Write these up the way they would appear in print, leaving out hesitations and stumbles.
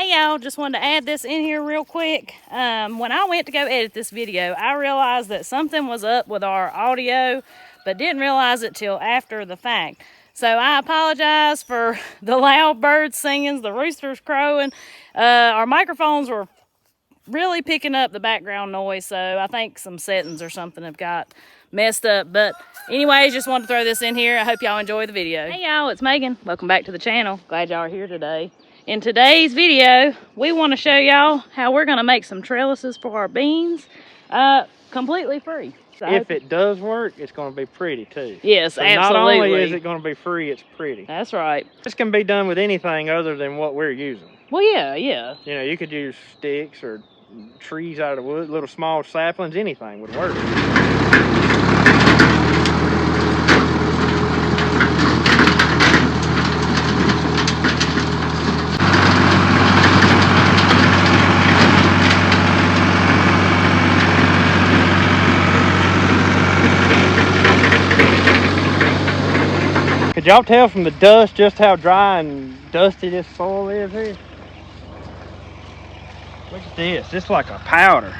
Hey y'all, just wanted to add this in here real quick. When I went to go edit this video, I realized that something was up with our audio, but didn't realize it till after the fact. So I apologize for the loud birds singing, the roosters crowing. Our microphones were really picking up the background noise, so I think some settings or something have got messed up. But anyways, just wanted to throw this in here. I hope y'all enjoy the video. Hey y'all, it's Megan. Welcome back to the channel. Glad y'all are here today. In today's video, we want to show y'all how we're going to make some trellises for our beans completely free. So if it does work, it's going to be pretty too. Yes, so absolutely. Not only is it going to be free, it's pretty. That's right. This can be done with anything other than what we're using. Well, yeah. You know, you could use sticks or trees out of the wood, little small saplings, anything would work. Could y'all tell from the dust just how dry and dusty this soil is here? Look at this, it's like a powder.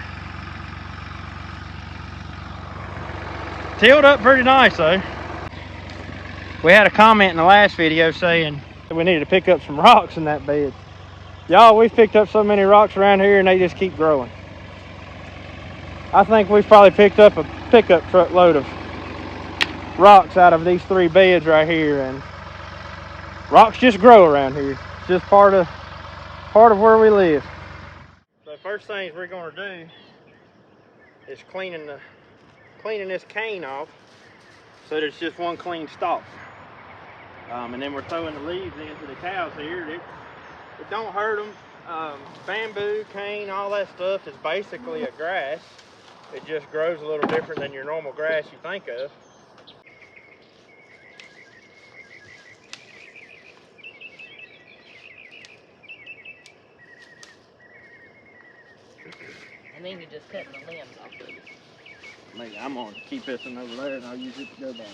Tilled up pretty nice though. We had a comment in the last video saying that we needed to pick up some rocks in that bed. Y'all, we've picked up so many rocks around here and they just keep growing. I think we've probably picked up a pickup truck load of rocks out of these 3 beds right here, and rocks just grow around here. It's just part of where we live. So first things we're going to do is cleaning this cane off so that it's just one clean stalk. And then we're throwing the leaves into the cows here. It don't hurt them. Bamboo, cane, all that stuff is basically a grass. It just grows a little different than your normal grass you think of. And then you're just cutting the limbs off of it. Maybe I'm going to keep this one over there and I'll use it to go by.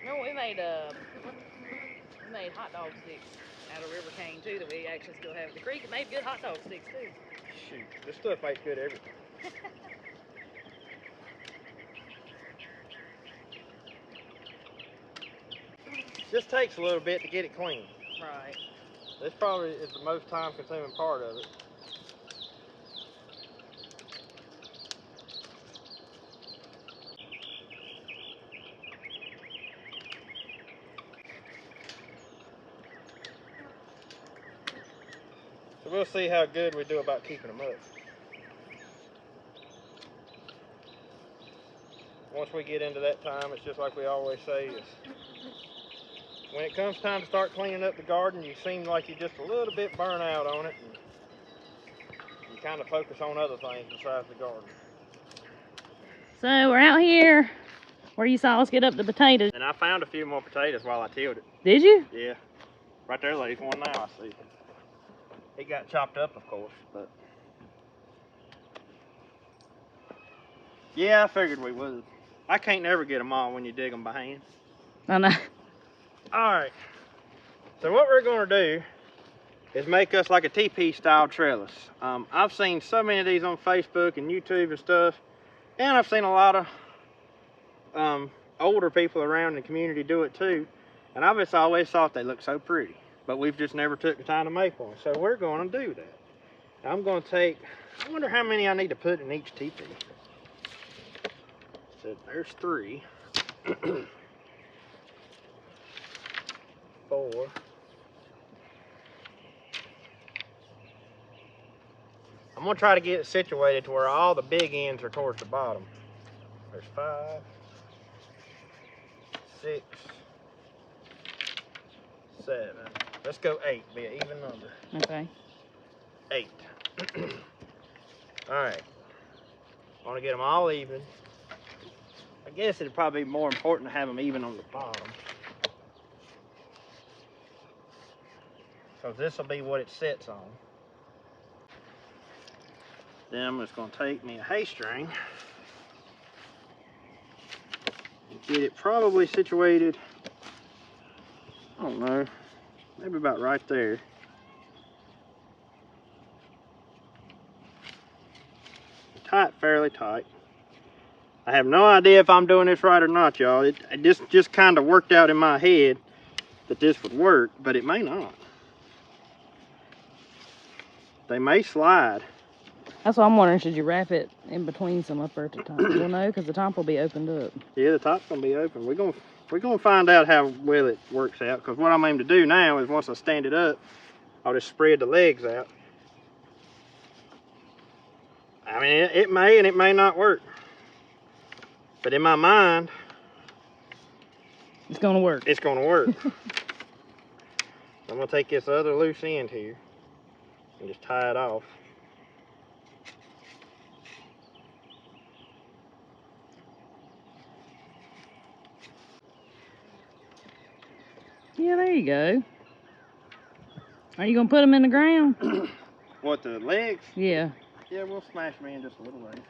No, we made hot dog sticks out of river cane too that we actually still have at the creek. It made good hot dog sticks too. Shoot, this stuff makes good everything. Just takes a little bit to get it clean. Right. This probably is the most time-consuming part of it. So we'll see how good we do about keeping them up. Once we get into that time, it's just like we always say, is when it comes time to start cleaning up the garden, you seem like you're just a little bit burnt out on it, and you kind of focus on other things besides the garden. So we're out here where you saw us get up the potatoes. And I found a few more potatoes while I tilled it. Did you? Yeah. Right there lays one now, I see. It got chopped up, of course, but yeah, I figured we would. I can't never get them all when you dig them by hand. I know. Alright, so what we're going to do is make us like a teepee style trellis. I've seen so many of these on Facebook and YouTube and stuff, and I've seen a lot of older people around the community do it too, and I've just always thought they look so pretty, but we've just never took the time to make one. So we're going to do that. I'm going to take, I wonder how many I need to put in each teepee. So there's 3. 4. I'm going to try to get it situated to where all the big ends are towards the bottom. There's 5, 6, 7. Let's go 8, be an even number. Okay. 8. Alright. I want to get them all even. I guess it'd probably be more important to have them even on the bottom. So this will be what it sits on. Then I'm just going to take me a hay string and get it probably situated, I don't know, maybe about right there. Tie it fairly tight. I have no idea if I'm doing this right or not, y'all. It just kind of worked out in my head that this would work, but it may not. They may slide. That's what I'm wondering, should you wrap it in between some up there at the top? Well, no, because the top will be opened up. Yeah, the top's gonna be open. We're gonna find out how well it works out, because what I'm aiming to do now is once I stand it up, I'll just spread the legs out. I mean, it may and it may not work. But in my mind, it's gonna work. It's gonna work. I'm gonna take this other loose end here and just tie it off. Yeah, there you go. Are you gonna put them in the ground? What, the legs? Yeah. Yeah, we'll smash them in just a little ways.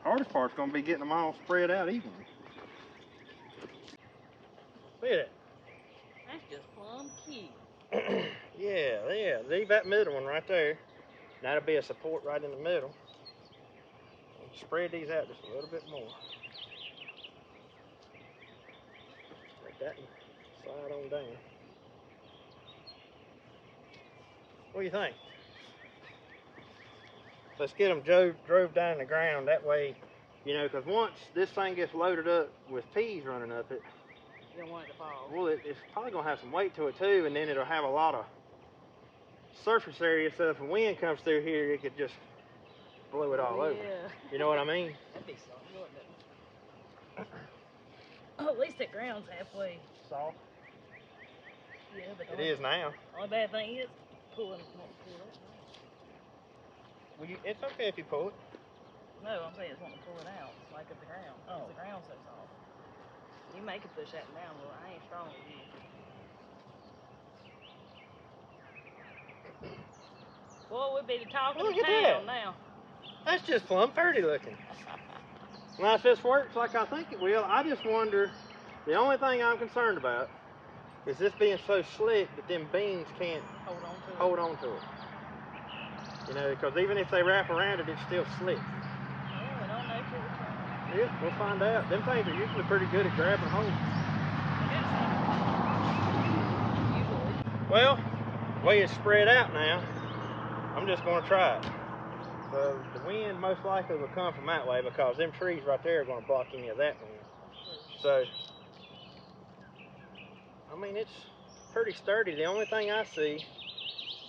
Hardest part's gonna be getting them all spread out evenly. Look at that. That's just plumb cute. Yeah, leave that middle one right there. That'll be a support right in the middle. Spread these out just a little bit more. Let that slide on down. What do you think? Let's get them drove down in the ground. That way, you know, because once this thing gets loaded up with peas running up it, you don't want it to fall. Well, it's probably going to have some weight to it too, and then it'll have a lot of surface area, so if the wind comes through here, it could just blow it all over. You know what I mean? That'd be something, wouldn't it? Oh, at least that ground's halfway Soft. Yeah, but it is now. Only bad thing is pulling it. Well, it's okay if you pull it. No, I'm saying it's wanting to pull it out, like at the ground. Oh. The ground's so soft. You make it push that down a little. I ain't strong with you. Boy, we'd be the talk of the town now. That's just plumb pretty looking. Now, if this works like I think it will, I just wonder, the only thing I'm concerned about is this being so slick that them beans can't hold on to it. You know, because even if they wrap around it, it's still slick. Yeah, we don't know till we try. Yeah, we'll find out. Them things are usually pretty good at grabbing hold. Usually. Well, the way it's spread out now, I'm just going to try it. So the wind most likely will come from that way because them trees right there are going to block any of that wind. So, I mean, it's pretty sturdy. The only thing I see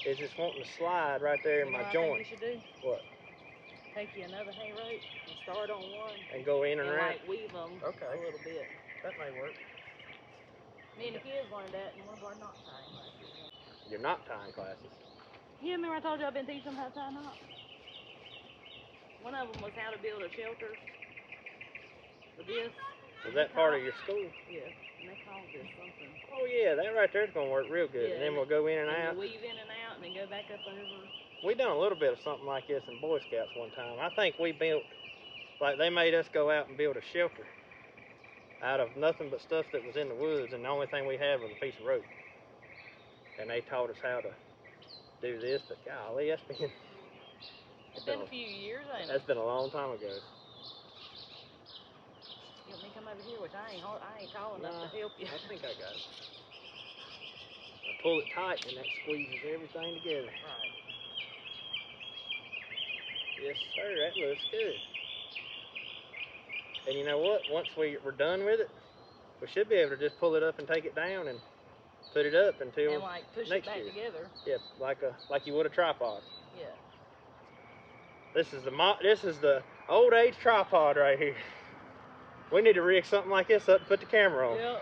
is it's wanting to slide right there in my joint. What you should do? What? Take you another hay rope and start on one. And go in and around? Like weave them a little bit. That may work. Me and the kids learned that in one of our knot tying classes. Your knot tying classes? Yeah, remember I told you I've been teaching them how to tie knots? One of them was how to build a shelter for this. Was that part of your school? Yeah, and they called this something. Oh yeah, that right there is going to work real good. Yeah, and then we'll go in and out. Weave in and out and then go back up over. We done a little bit of something like this in Boy Scouts one time. I think we built, like they made us go out and build a shelter out of nothing but stuff that was in the woods, and the only thing we had was a piece of rope. And they taught us how to do this, but golly, It's been a few years, ain't it? That's been a long time ago. You want me to come over here, which I ain't tall enough to help you. I think I got it. I pull it tight and that squeezes everything together. Right. Yes, sir, that looks good. And you know what? Once we're done with it, we should be able to just pull it up and take it down and put it up until and like push next it back year. together. Yeah, like you would a tripod. Yeah. This is the old age tripod right here. We need to rig something like this up and put the camera on. Yeah.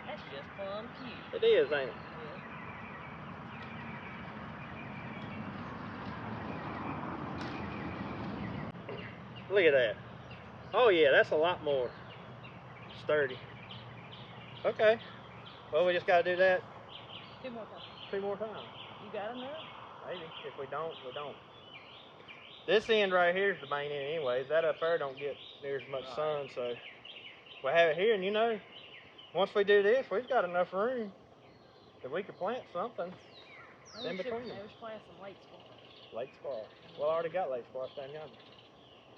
That's just plumb cute. It is, ain't it? Yeah. Look at that. Oh yeah, that's a lot more sturdy. Okay. Well, we just got to do that 2 more times. 2 more times. You got enough? Maybe. If we don't, we don't. This end right here is the main end anyways. That up there don't get near as much sun, so we have it here. And you know, once we do this, we've got enough room that we could plant something in between. Maybe we should plant some late squash. Late squash. Well, I already got late squash down yonder. I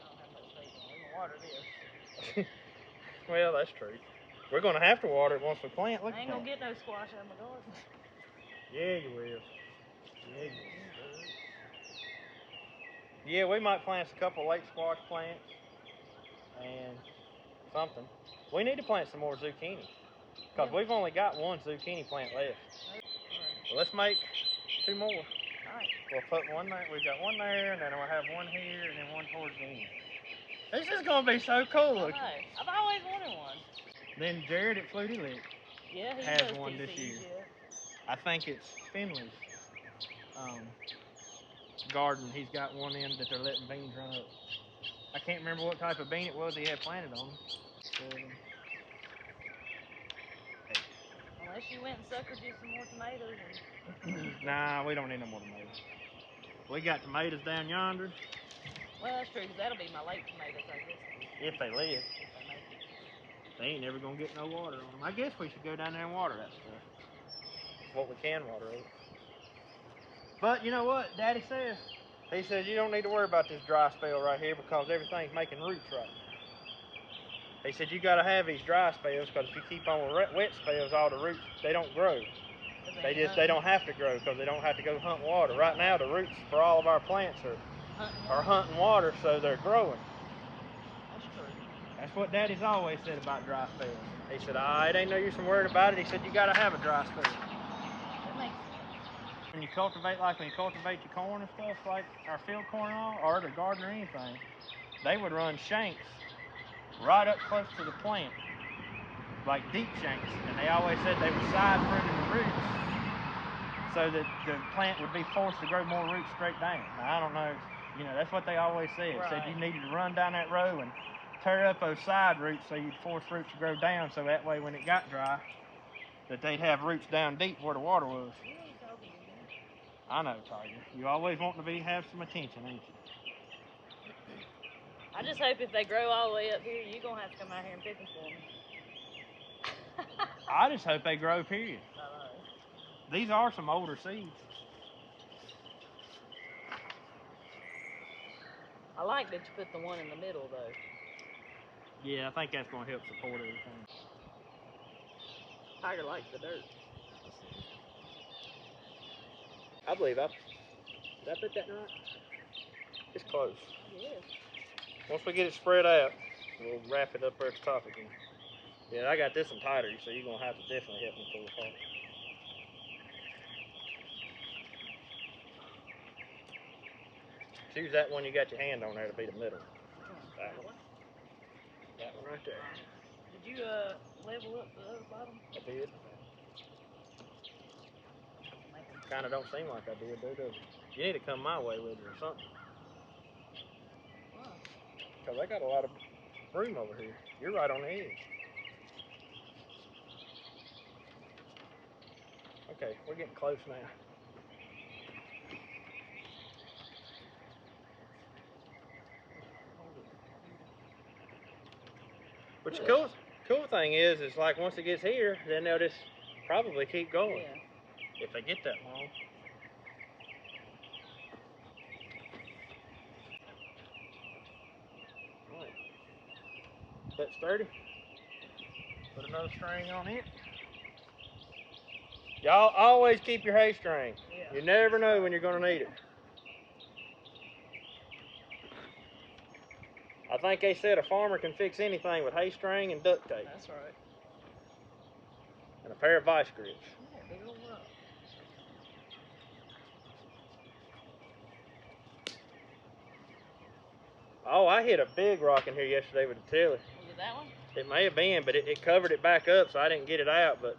don't have much faith in it. I'm gonna water this. Well, that's true. We're going to have to water it once we plant. Look I ain't at gonna that. get no squash out of my garden. Yeah, you will. Yeah, you will. Yeah, we might plant a couple late squash plants and something. We need to plant some more zucchini because we've only got one zucchini plant left. So let's make 2 more. All right. We'll put one there. We've got one there, and then we'll have one here, and then one towards the end. This is going to be so cool looking. I know. I've always wanted one. Then Jared at Flutie Lick Yeah, he has does one this teepees, year. yeah. I think it's Finley's garden. He's got one in that they're letting beans run up. I can't remember what type of bean it was he had planted on them. Unless you went and suckered you some more tomatoes. And... Nah, we don't need no more tomatoes. We got tomatoes down yonder. Well, that's true, because that'll be my late tomatoes, I guess. If they live. If I make it. They ain't never gonna get no water on them. I guess we should go down there and water that stuff. What we can water it. But you know what Daddy says? He says you don't need to worry about this dry spell right here because everything's making roots right now. He said you gotta have these dry spells because if you keep on with wet spells, all the roots, they don't grow. They don't have to grow because they don't have to go hunt water. Right now the roots for all of our plants are hunting water, so they're growing. That's true. That's what Daddy's always said about dry spells. He said, it ain't no use in worried about it. He said you gotta have a dry spell. That makes sense. When you cultivate, like when you cultivate your corn and stuff, like our field corn and all, or the garden or anything, they would run shanks right up close to the plant, like deep shanks, and they always said they were side pruning the roots so that the plant would be forced to grow more roots straight down. Now, I don't know, you know, that's what they always said. Right. Said you needed to run down that row and tear up those side roots so you'd force roots to grow down, so that way when it got dry, that they'd have roots down deep where the water was. I know, Tiger. You always want to have some attention, ain't you? I just hope if they grow all the way up here, you're going to have to come out here and pick them for me. I just hope they grow, period. I know. These are some older seeds. I like that you put the one in the middle, though. Yeah, I think that's going to help support everything. Tiger likes the dirt. I believe did I put that right? It's close. Yes. Once we get it spread out, we'll wrap it up there at the top again. Yeah, I got this one tighter, so you're going to have to definitely help me pull it apart. Choose that one you got your hand on there to be the middle. That one. That one right there. Did you level up the other bottom? I did. Kind of don't seem like I did, does it? You need to come my way with it or something. Wow. Because I got a lot of room over here. You're right on the edge. Okay, we're getting close now. But the cool thing is like once it gets here, then they'll just probably keep going. Yeah. If they get that long. All right. That sturdy. Put another string on it. Y'all always keep your hay string. Yeah. You never know when you're going to need it. I think they said a farmer can fix anything with hay string and duct tape. That's right. And a pair of vice grips. Yeah, big old rock. Oh, I hit a big rock in here yesterday with the tiller. Was it that one? It may have been, but it covered it back up, so I didn't get it out. But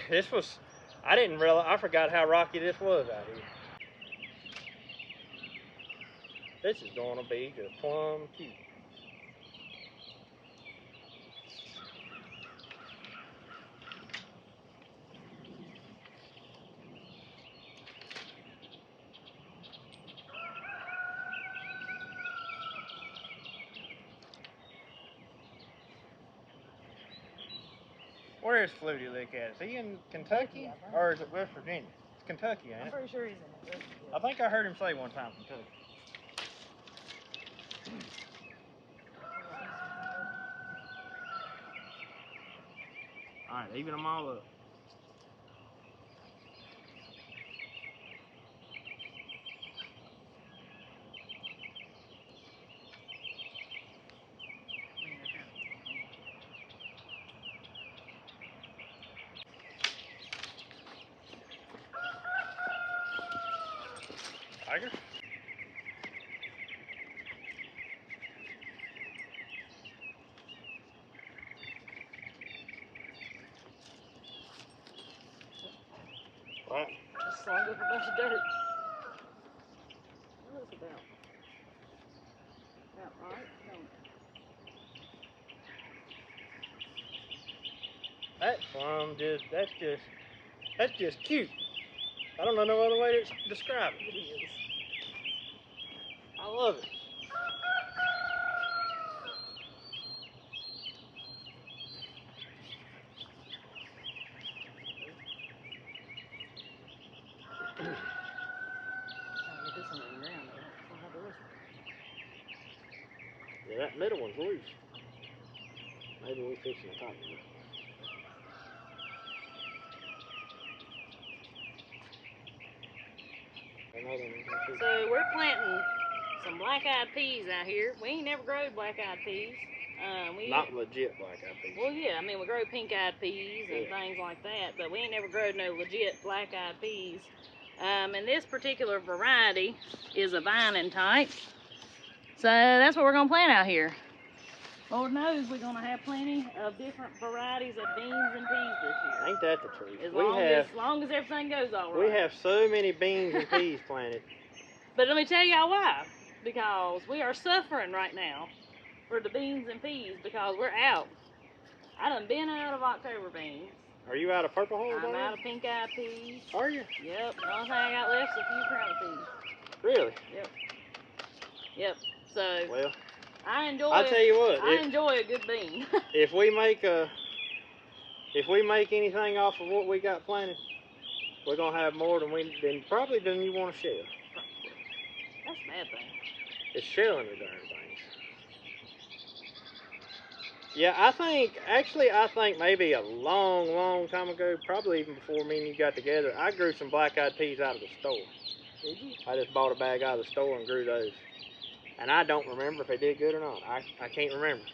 this was, I forgot how rocky this was out here. This is going to be just plumb cute. Where is Flutie Lick at? Is he in Kentucky or is it West Virginia? It's Kentucky, ain't it? I'm pretty sure he's in it. I think I heard him say one time Kentucky. All right, even them all up. Tiger? What? Just slung up a bunch of dirt. What is it about? About right? No. That's just cute. I don't know no other way to describe it. It is. I love it. Yeah, that middle one's loose. Maybe we fixing the top of it. So we're planting some black-eyed peas out here. We ain't never growed black-eyed peas. Not legit black-eyed peas. Well, yeah, I mean, we grow pink-eyed peas and things like that, but we ain't never growed no legit black-eyed peas. And this particular variety is a vining type. So that's what we're gonna plant out here. Lord knows we're gonna have plenty of different varieties of beans and peas this year. Ain't that the truth? As long as everything goes all right. We have so many beans and peas planted. But let me tell y'all why. Because we are suffering right now for the beans and peas because we're out. I done been out of October beans. Are you out of purple hulls I'm already? out of pink-eyed peas. Are you? Yep. The only thing I got left is a few crown peas. Really? Yep. So well, I enjoy. I tell you what, I enjoy a good bean. if we make anything off of what we got planted, we're gonna have more than probably you want to shell. That's a bad thing. It's shelling the darn things. Yeah, I think maybe a long time ago, probably even before me and you got together, I grew some black-eyed peas out of the store. Did you? I just bought a bag out of the store and grew those. And I don't remember if they did good or not. I can't remember.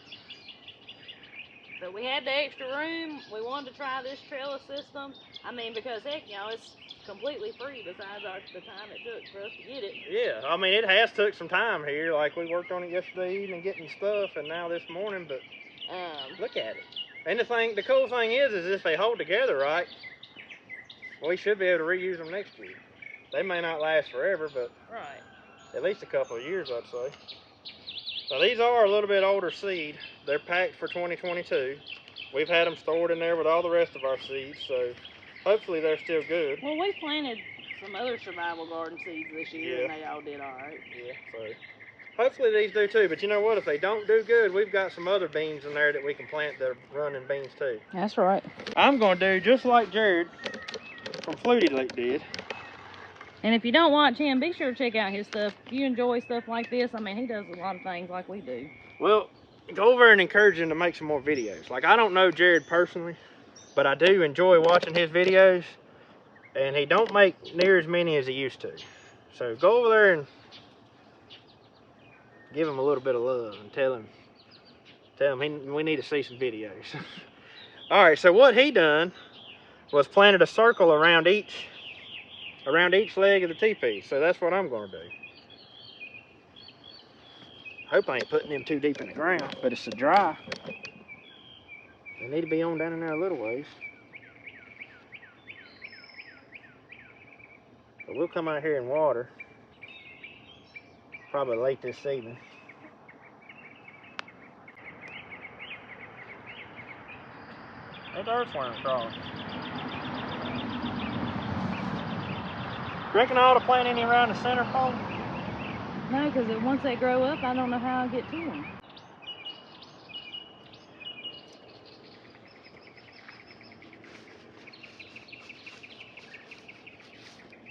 But we had the extra room. We wanted to try this trellis system. I mean, because heck, y'all, it's completely free besides the time it took for us to get it. Yeah, I mean, it has took some time here. Like, we worked on it yesterday evening getting stuff, and now this morning, but look at it. And the cool thing is if they hold together right, we should be able to reuse them next year. They may not last forever, but right. At least a couple of years, I'd say. Now, these are a little bit older seed. They're packed for 2022. We've had them stored in there with all the rest of our seeds, so hopefully they're still good. Well, we planted some other survival garden seeds this year, and they all did all right. Yeah, so hopefully these do too. But you know what? If they don't do good, we've got some other beans in there that we can plant that are running beans too. That's right. I'm going to do just like Jared from Flutie Lick did. And if you don't watch him, be sure to check out his stuff. If you enjoy stuff like this, I mean, he does a lot of things like we do. Well, go over and encourage him to make some more videos. Like, I don't know Jared personally, but I do enjoy watching his videos. And he don't make near as many as he used to. So go over there and give him a little bit of love and tell him we need to see some videos. All right, so what he done was planted a circle around each leg of the teepee. So that's what I'm going to do. Hope I ain't putting them too deep in the ground, but it's so dry. They need to be on down in there a little ways. But we'll come out here and water. Probably late this evening. There's earthworm crawling. Reckon I ought to plant any around the center pole? No, because once they grow up, I don't know how I'll get to them.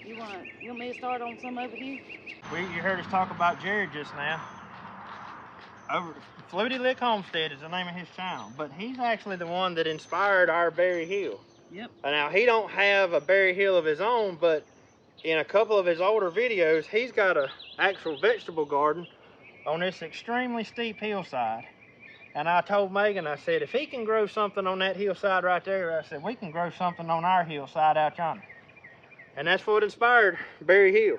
You want me to start on some over here? You heard us talk about Jared just now. Over Flutie Lick Homestead is the name of his channel, but he's actually the one that inspired our berry hill. Yep. Now he don't have a berry hill of his own, but in a couple of his older videos, he's got an actual vegetable garden on this extremely steep hillside. And I told Megan, I said, if he can grow something on that hillside right there, I said, we can grow something on our hillside out yonder. And that's what inspired Berry Hill.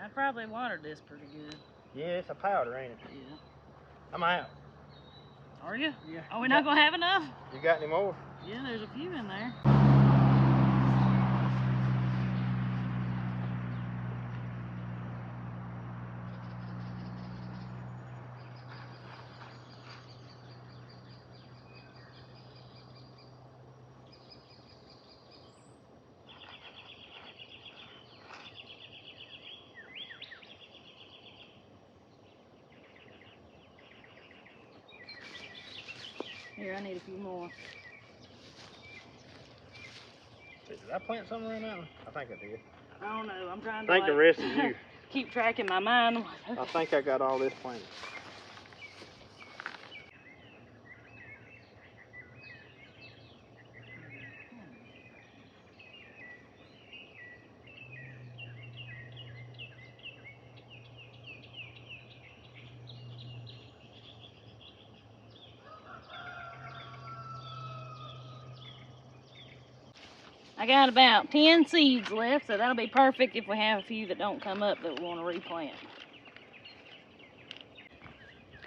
I probably watered this pretty good. Yeah, it's a powder, ain't it? Yeah. I'm out. Are you? Yeah. Are we not gonna have enough? You got any more? Yeah, there's a few in there. Here, I need a few more. Did I plant something around that one? I think I did. I don't know. I'm trying to I think the rest is you. keep track in my mind. I think I got all this planted. I got about 10 seeds left, so that'll be perfect if we have a few that don't come up that we want to replant.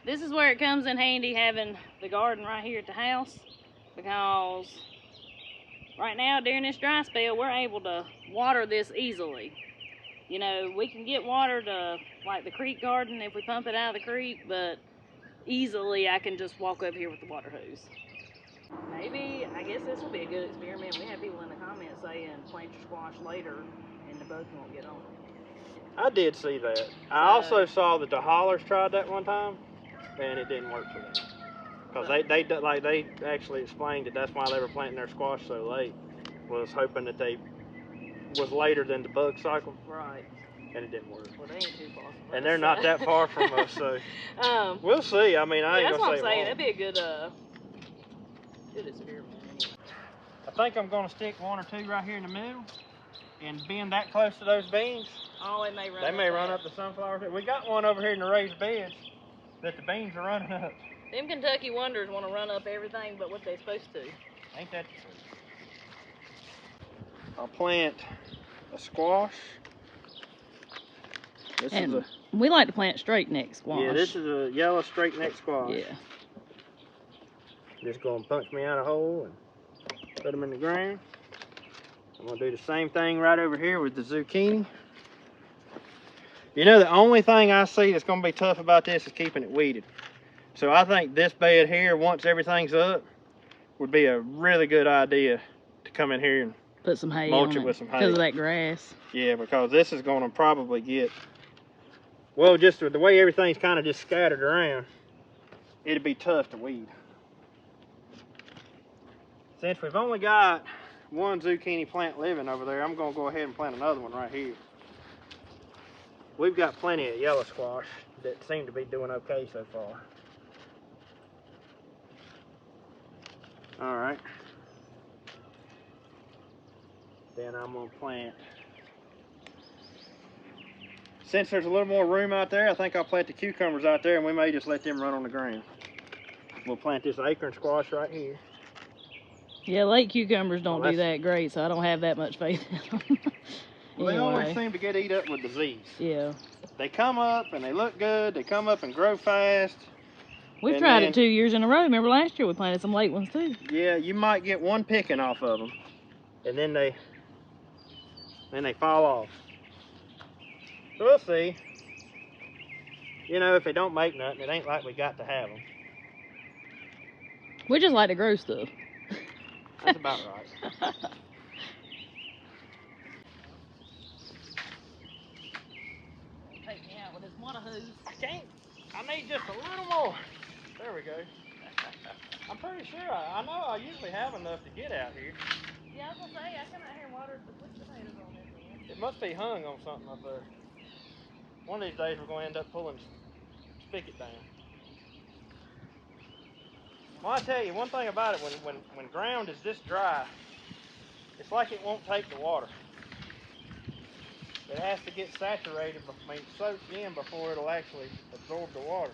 This is where it comes in handy having the garden right here at the house, because right now during this dry spell we're able to water this easily. You know, we can get water to like the creek garden if we pump it out of the creek, but easily I can just walk over here with the water hose. Maybe, I guess this will be a good experiment. We have people in the comments saying plant your squash later and the bugs won't get on it. I did see that. I also saw that the hollers tried that one time and it didn't work for them. Because they actually explained that that's why they were planting their squash so late, was hoping that they was later than the bug cycle. Right. And it didn't work. Well, they ain't too far from us. And they're not that far from us, so we'll see. I mean, I ain't that's gonna what say I'm saying. it That'd be a good experiment. I think I'm gonna stick one or two right here in the middle and being that close to those beans. Oh, they may run up the sunflowers. We got one over here in the raised beds that the beans are running up. Them Kentucky Wonders want to run up everything but what they're supposed to. Ain't that the truth? I'll plant a squash. We like to plant straight neck squash. Yeah, this is a yellow straight neck squash. Yeah. Just gonna punch me out a hole and put them in the ground. I'm gonna do the same thing right over here with the zucchini. You know, the only thing I see that's gonna be tough about this is keeping it weeded. So I think this bed here, once everything's up, would be a really good idea to come in here and put some hay mulch on it with some hay. Because of that grass. Yeah, because this is gonna probably get, well, just with the way everything's kind of just scattered around, it'd be tough to weed. Since we've only got one zucchini plant living over there, I'm going to go ahead and plant another one right here. We've got plenty of yellow squash that seem to be doing okay so far. All right. Then I'm going to plant, since there's a little more room out there, I think I'll plant the cucumbers out there and we may just let them run on the ground. We'll plant this acorn squash right here. Yeah, late cucumbers don't do that great, so I don't have that much faith in them. Well, they always seem to get eat up with disease. Yeah. They come up and they look good. They come up and grow fast. We've tried it 2 years in a row. Remember last year we planted some late ones too. Yeah, you might get one picking off of them, and then they fall off. So we'll see. You know, if they don't make nothing, it ain't like we got to have them. We just like to grow stuff. That's about right. out with this. What a hoos. I can't. I need just a little more. There we go. I'm pretty sure. I know I usually have enough to get out here. Yeah, I was gonna say, I come out here and watered the sweet potatoes on this end. It must be hung on something up there. One of these days we're going to end up pulling spigot down. Well, I tell you, one thing about it, when ground is this dry, it's like it won't take the water. It has to get saturated, soaked in before it'll actually absorb the water.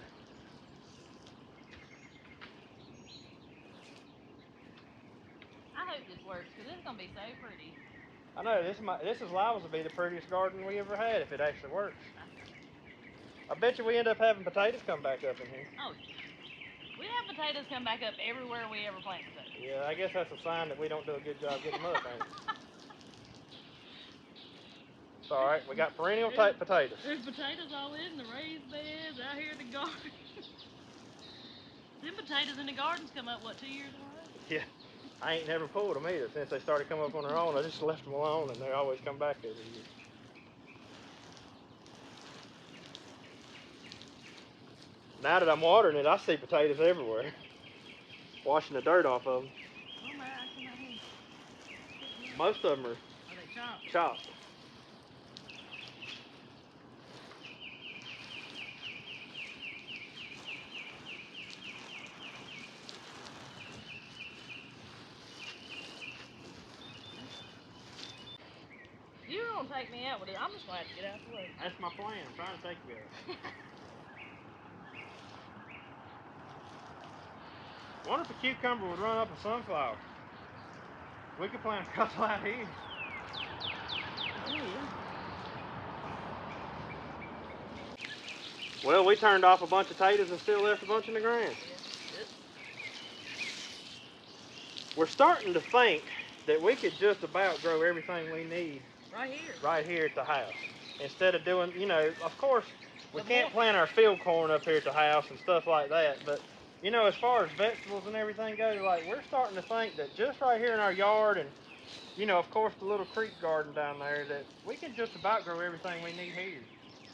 I hope this works, because it's going to be so pretty. I know, this is liable to be the prettiest garden we ever had if it actually works. I bet you we end up having potatoes come back up in here. Oh, we have potatoes come back up everywhere we ever plant potatoes. Yeah, I guess that's a sign that we don't do a good job getting them up, ain't it? It's all right, we got perennial type potatoes. There's potatoes all in the raised beds, out here in the garden. Them potatoes in the gardens come up, what, 2 years in a row? Yeah, I ain't never pulled them either since they started coming up on their own. I just left them alone and they always come back every year. Now that I'm watering it, I see potatoes everywhere. Washing the dirt off of them. Oh my, I cannot hear. Most of them are they chopped? Chopped. You don't take me out with it. I'm just glad to get out of the way. That's my plan. I'm trying to take you out. Wonder if a cucumber would run up a sunflower. We could plant a couple out here. Oh, yeah. Well, we turned off a bunch of potatoes and still left a bunch in the ground. Yeah. We're starting to think that we could just about grow everything we need Right here at the house. Instead of doing, you know, of course, we can't plant our field corn up here at the house and stuff like that, but you know, as far as vegetables and everything goes, like, we're starting to think that just right here in our yard and, you know, of course, the little creek garden down there, that we can just about grow everything we need here.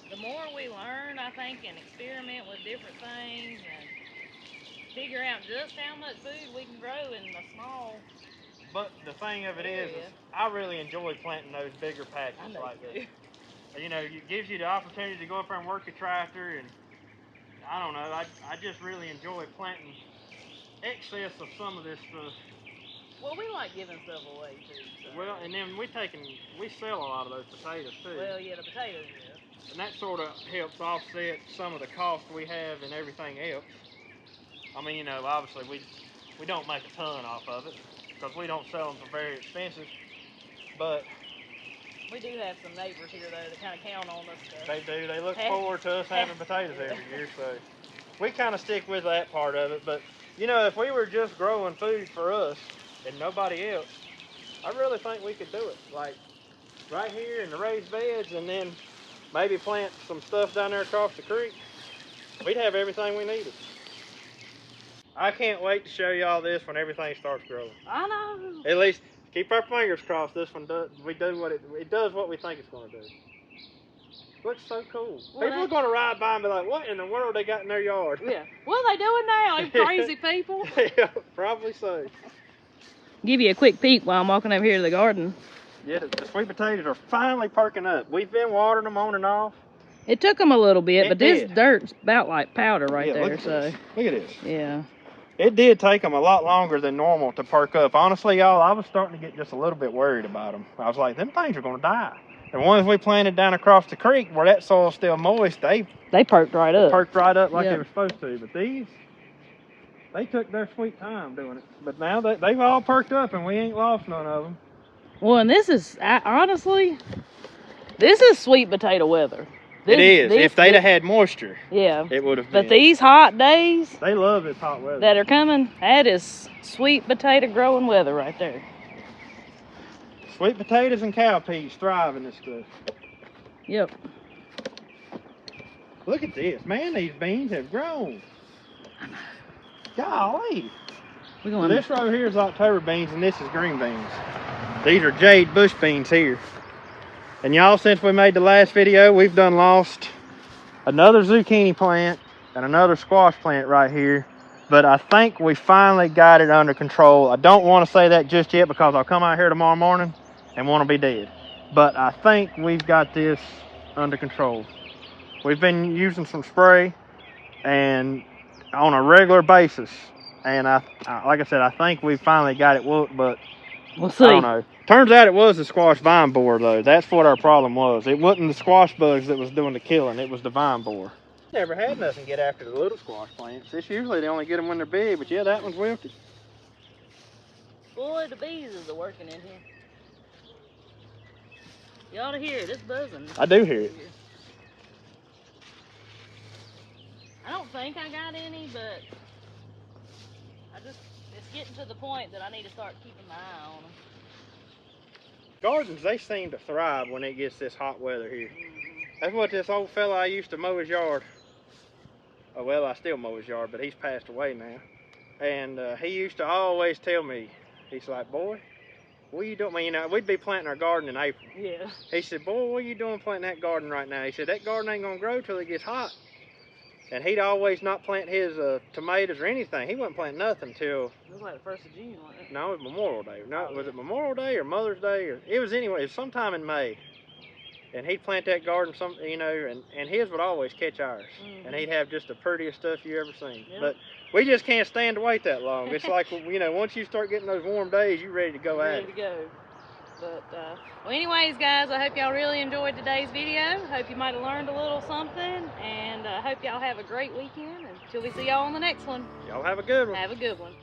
The more we learn, I think, and experiment with different things and figure out just how much food we can grow in the small. But the thing of it is I really enjoy planting those bigger patches like this. You know, it gives you the opportunity to go up there and work a tractor, and I don't know, I just really enjoy planting excess of some of this stuff. Well, we like giving stuff away too. So. Well, and then we sell a lot of those potatoes too. Well, yeah, the potatoes, yeah. And that sort of helps offset some of the cost we have and everything else. I mean, you know, obviously we don't make a ton off of it because we don't sell them for very expensive, but we do have some neighbors here though that kind of count on us. They do. They look forward to us having potatoes every year, so we kind of stick with that part of it. But you know, if we were just growing food for us and nobody else, I really think we could do it. Like right here in the raised beds, and then maybe plant some stuff down there across the creek. We'd have everything we needed. I can't wait to show y'all this when everything starts growing. I know. At least keep our fingers crossed. This one does. It does what we think it's going to do. Looks so cool. Well, people are going to ride by and be like, "What in the world they got in their yard?" Yeah. What are they doing now? You crazy people. Yeah, probably so. Give you a quick peek while I'm walking over here to the garden. Yeah, the sweet potatoes are finally perking up. We've been watering them on and off. It took them a little bit, but this dirt's about like powder right there. Look at this. Look at this. Yeah. It did take them a lot longer than normal to perk up. Honestly, y'all, I was starting to get just a little bit worried about them. I was like, them things are going to die. The ones we planted down across the creek where that soil's still moist, they perked right up. Perked right up like they were supposed to. But these, they took their sweet time doing it. But now they've all perked up and we ain't lost none of them. Well, and this is, honestly, this is sweet potato weather. It is. If they'd have had moisture, it would have been. But these hot days, they love this hot weather that are coming, that is sweet potato growing weather right there. Sweet potatoes and cow peas thrive in this stuff. Yep. Look at this. Man, these beans have grown. Golly. So this right here is October beans and this is green beans. These are jade bush beans here. And y'all, since we made the last video, we've done lost another zucchini plant, and another squash plant right here. But I think we finally got it under control. I don't want to say that just yet because I'll come out here tomorrow morning and want to be dead. But I think we've got this under control. We've been using some spray and on a regular basis. And like I said, I think we finally got it whooped, but we'll see. I don't know. Turns out it was the squash vine borer though. That's what our problem was. It wasn't the squash bugs that was doing the killing. It was the vine borer. Never had nothing get after the little squash plants. It's usually they only get them when they're big, but yeah, that one's wilted. Boy, the bees is working in here. You ought to hear it. It's buzzing. I do hear it. I don't think I got any, but it's getting to the point that I need to start keeping my eye on them. Gardens, they seem to thrive when it gets this hot weather here. That's what this old fella I used to mow his yard. Oh, well, I still mow his yard, but he's passed away now. And he used to always tell me, he's like, boy, what are you doing? I mean, you know, we'd be planting our garden in April. Yeah. He said, boy, what are you doing planting that garden right now? He said, that garden ain't gonna grow till it gets hot. And he'd always not plant his tomatoes or anything. He wouldn't plant nothing till... It was like the 1st of June, wasn't it? No, it was Memorial Day. No, was it Memorial Day or Mother's Day? Or, it was anyway, it was sometime in May. And he'd plant that garden, you know, and his would always catch ours. And he'd have just the prettiest stuff you ever seen. Yep. But we just can't stand to wait that long. It's like, you know, once you start getting those warm days, you're ready to go at it. Ready to go. But, well, anyways, guys, I hope y'all really enjoyed today's video. Hope you might have learned a little something. And I hope y'all have a great weekend. Until we see y'all on the next one. Y'all have a good one. Have a good one.